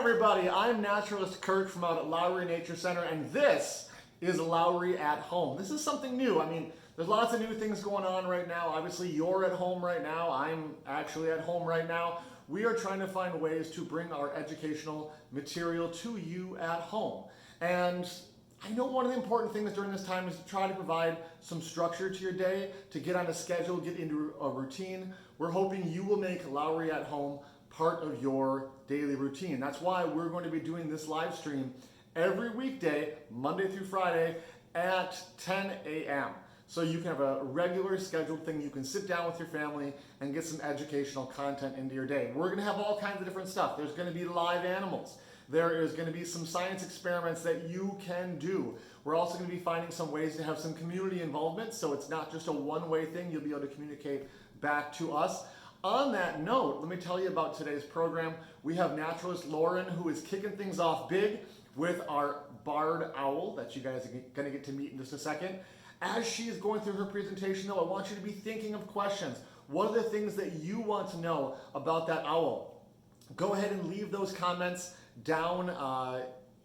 everybody, I'm naturalist Kirk from out at Lowry Nature Center, and this is Lowry at Home. This is something new. I mean, there's lots of new things going on right now. Obviously, you're at home right now. I'm actually at home right now. We are trying to find ways to bring our educational material to you at home. And I know one of the important things during this time is to try to provide some structure to your day, to get on a schedule, get into a routine. We're hoping you will make Lowry at Home part of your daily routine. That's why we're going to be doing this live stream every weekday, Monday through Friday at 10 a.m. So you can have a regular scheduled thing. You can sit down with your family and get some educational content into your day. We're going to have all kinds of different stuff. There's going to be live animals. There is going to be some science experiments that you can do. We're also going to be finding some ways to have some community involvement, so it's not just a one-way thing. You'll be able to communicate back to us. On that note, let me tell you about today's program. We have naturalist Lauren, who is kicking things off big with our barred owl that you guys are going to get to meet in just a second. As she is going through her presentation, though, I want you to be thinking of questions. What are the things that you want to know about that owl? Go ahead and leave those comments down,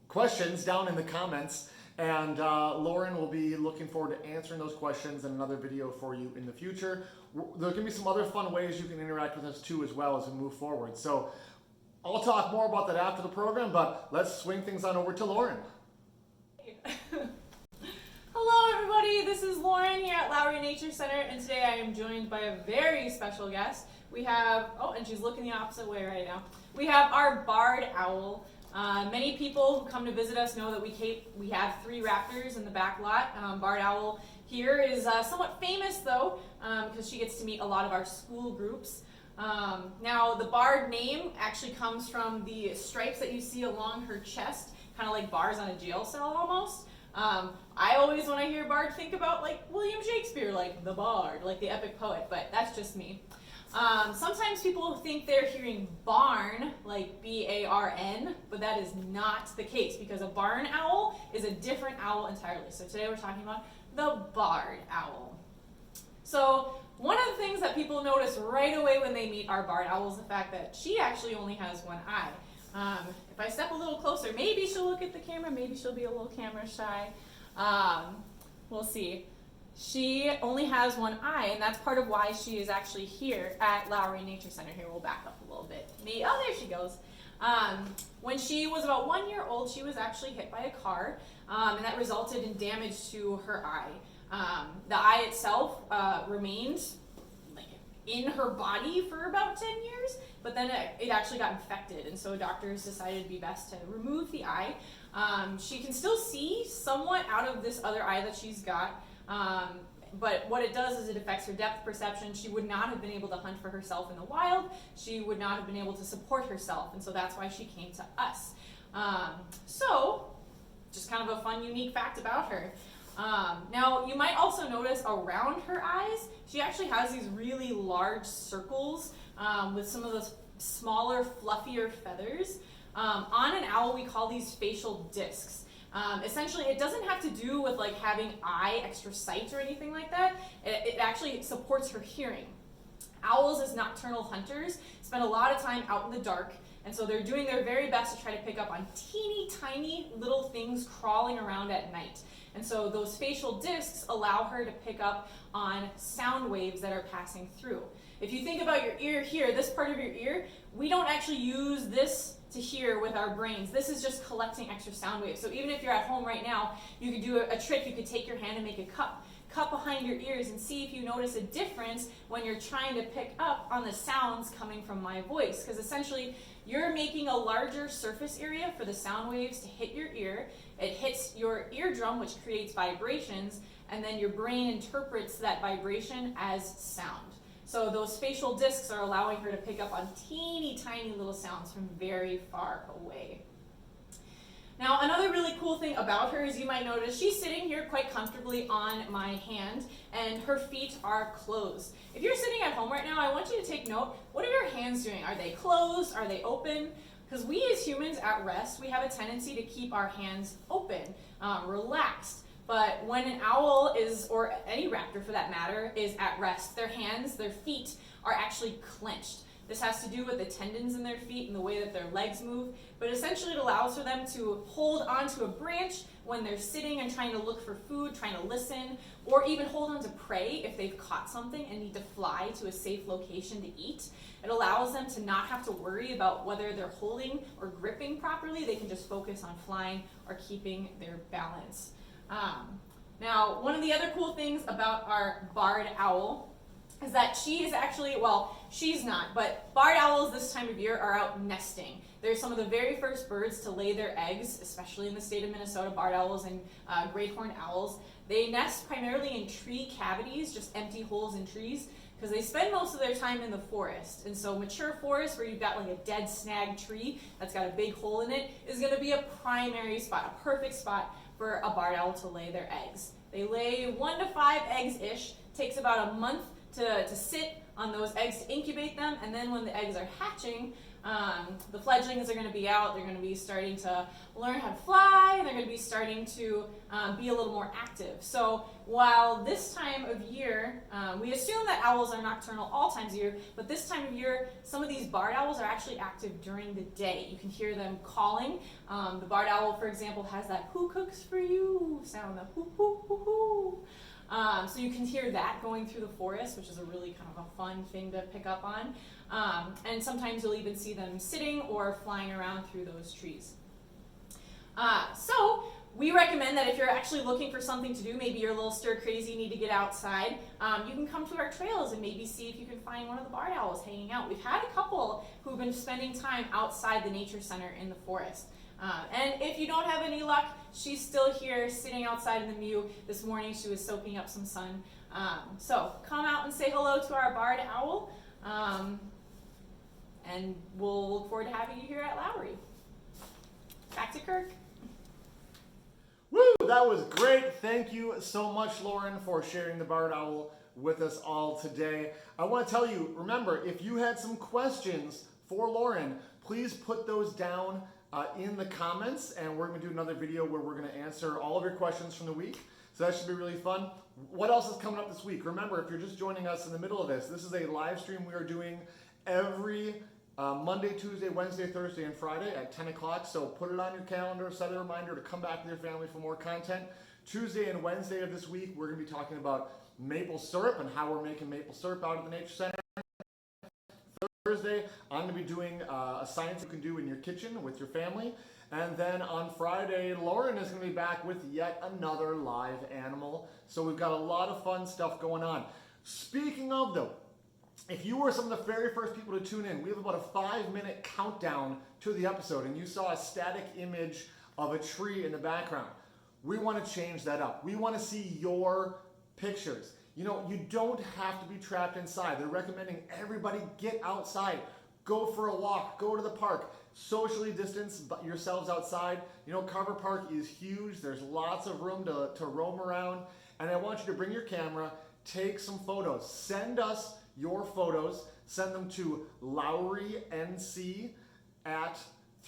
questions down in the comments, and Lauren will be looking forward to answering those questions in another video for you in the future. There's going to be some other fun ways you can interact with us too as well as we move forward. So I'll talk more about that after the program, but let's swing things on over to Lauren. Hello everybody, this is Lauren here at Lowry Nature Center, and today I am joined by a very special guest. We have, oh, and she's looking the opposite way right now. We have our barred owl. Many people who come to visit us know that we have 3 raptors in the back lot. Barred owl here is somewhat famous though, because she gets to meet a lot of our school groups. Now the barred name actually comes from the stripes that you see along her chest, kind of like bars on a jail cell almost. I always, when I hear bard, think about like William Shakespeare, like the bard, like the epic poet, but that's just me. Sometimes people think they're hearing barn, like B-A-R-N, but that is not the case because a barn owl is a different owl entirely. So today we're talking about the barred owl. So one of the things that people notice right away when they meet our barred owl is the fact that she actually only has one eye. If I step a little closer, maybe she'll look at the camera, maybe she'll be a little camera shy. We'll see. She only has one eye, and that's part of why she is actually here at Lowry Nature Center. Here, we'll back up a little bit. Oh, there she goes. When she was about 1 year old, she was actually hit by a car, and that resulted in damage to her eye. The eye itself remained in her body for about 10 years, but then it actually got infected, and so doctors decided it'd be best to remove the eye. She can still see somewhat out of this other eye that she's got, but what it does is it affects her depth perception. She would not have been able to hunt for herself in the wild. She would not have been able to support herself, and so that's why she came to us. So, just kind of a fun, unique fact about her. Now, you might also notice around her eyes, she actually has these really large circles with some of those smaller, fluffier feathers. On an owl, we call these facial discs. Essentially, it doesn't have to do with like having extra sight or anything like that. It actually supports her hearing. Owls, as nocturnal hunters, spend a lot of time out in the dark, and so they're doing their very best to try to pick up on teeny tiny little things crawling around at night. And so those facial discs allow her to pick up on sound waves that are passing through. If you think about your ear here, this part of your ear, we don't actually use this to hear with our brains. This is just collecting extra sound waves. So even if you're at home right now, you could do a trick. You could take your hand and make a cup behind your ears and see if you notice a difference when you're trying to pick up on the sounds coming from my voice. Because essentially, you're making a larger surface area for the sound waves to hit your ear. It hits your eardrum, which creates vibrations, and then your brain interprets that vibration as sound. So those facial discs are allowing her to pick up on teeny tiny little sounds from very far away. Now, another really cool thing about her is you might notice she's sitting here quite comfortably on my hand, and her feet are closed. If you're sitting at home right now, I want you to take note, what are your hands doing? Are they closed? Are they open? Because we as humans at rest, we have a tendency to keep our hands open, relaxed. But when an owl is, or any raptor for that matter, is at rest, their hands, their feet are actually clenched. This has to do with the tendons in their feet and the way that their legs move, but essentially it allows for them to hold onto a branch when they're sitting and trying to look for food, trying to listen, or even hold on to prey if they've caught something and need to fly to a safe location to eat. It allows them to not have to worry about whether they're holding or gripping properly. They can just focus on flying or keeping their balance. Now, one of the other cool things about our barred owl is that she is actually, well, she's not, but barred owls this time of year are out nesting. They're some of the very first birds to lay their eggs, especially in the state of Minnesota, barred owls and great horned owls. They nest primarily in tree cavities, just empty holes in trees, because they spend most of their time in the forest. And so mature forest, where you've got like a dead snag tree that's got a big hole in it, is going to be a primary spot, a perfect spot for a barred owl to lay their eggs. They lay 1 to 5 eggs-ish. Takes about a month to sit on those eggs to incubate them, and then when the eggs are hatching, the fledglings are going to be out. They're going to be starting to learn how to fly, and they're going to be starting to be a little more active. So while this time of year, we assume that owls are nocturnal all times of year, but this time of year, some of these barred owls are actually active during the day. You can hear them calling. The barred owl, for example, has that "who cooks for you" sound, the "hoo hoo hoo hoo." So you can hear that going through the forest, which is a really kind of a fun thing to pick up on. And sometimes you'll even see them sitting or flying around through those trees. So we recommend that if you're actually looking for something to do, maybe you're a little stir crazy, need to get outside, you can come to our trails and maybe see if you can find one of the barred owls hanging out. We've had a couple who've been spending time outside the nature center in the forest. And if you don't have any luck, she's still here sitting outside in the mew. This morning she was soaking up some sun. So come out and say hello to our barred owl. And we'll look forward to having you here at Lowry. Back to Kirk. Woo! That was great. Thank you so much, Lauren, for sharing the barred owl with us all today. I want to tell you, remember, if you had some questions for Lauren, please put those down in the comments, and we're going to do another video where we're going to answer all of your questions from the week. So that should be really fun. What else is coming up this week? Remember, if you're just joining us in the middle of this is a live stream we are doing every Monday, Tuesday, Wednesday, Thursday, and Friday at 10 o'clock. So put it on your calendar, set a reminder to come back with your family for more content. Tuesday and Wednesday of this week, we're going to be talking about maple syrup and how we're making maple syrup out of the Nature Center. Thursday, I'm going to be doing a science you can do in your kitchen with your family. And then on Friday, Lauren is going to be back with yet another live animal. So we've got a lot of fun stuff going on. Speaking of though, if you were some of the very first people to tune in, we have about a 5-minute countdown to the episode, and you saw a static image of a tree in the background. We want to change that up. We want to see your pictures. You know, you don't have to be trapped inside. They're recommending everybody get outside, go for a walk, go to the park, socially distance yourselves outside. You know, Carver Park is huge. There's lots of room to roam around. And I want you to bring your camera, take some photos. Send us your photos. Send them to LowryNC at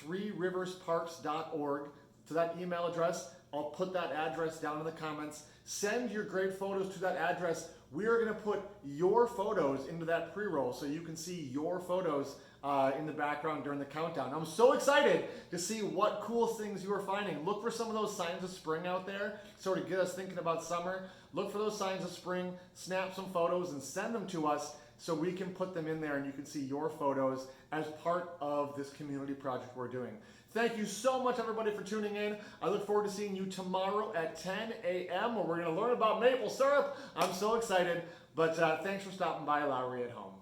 3riversparks.org to that email address. I'll put that address down in the comments. Send your great photos to that address. We are going to put your photos into that pre-roll so you can see your photos in the background during the countdown. I'm so excited to see what cool things you are finding. Look for some of those signs of spring out there, sort of get us thinking about summer. Look for those signs of spring, snap some photos and send them to us so we can put them in there and you can see your photos as part of this community project we're doing. Thank you so much, everybody, for tuning in. I look forward to seeing you tomorrow at 10 a.m. where we're going to learn about maple syrup. I'm so excited. But thanks for stopping by Lowry at Home.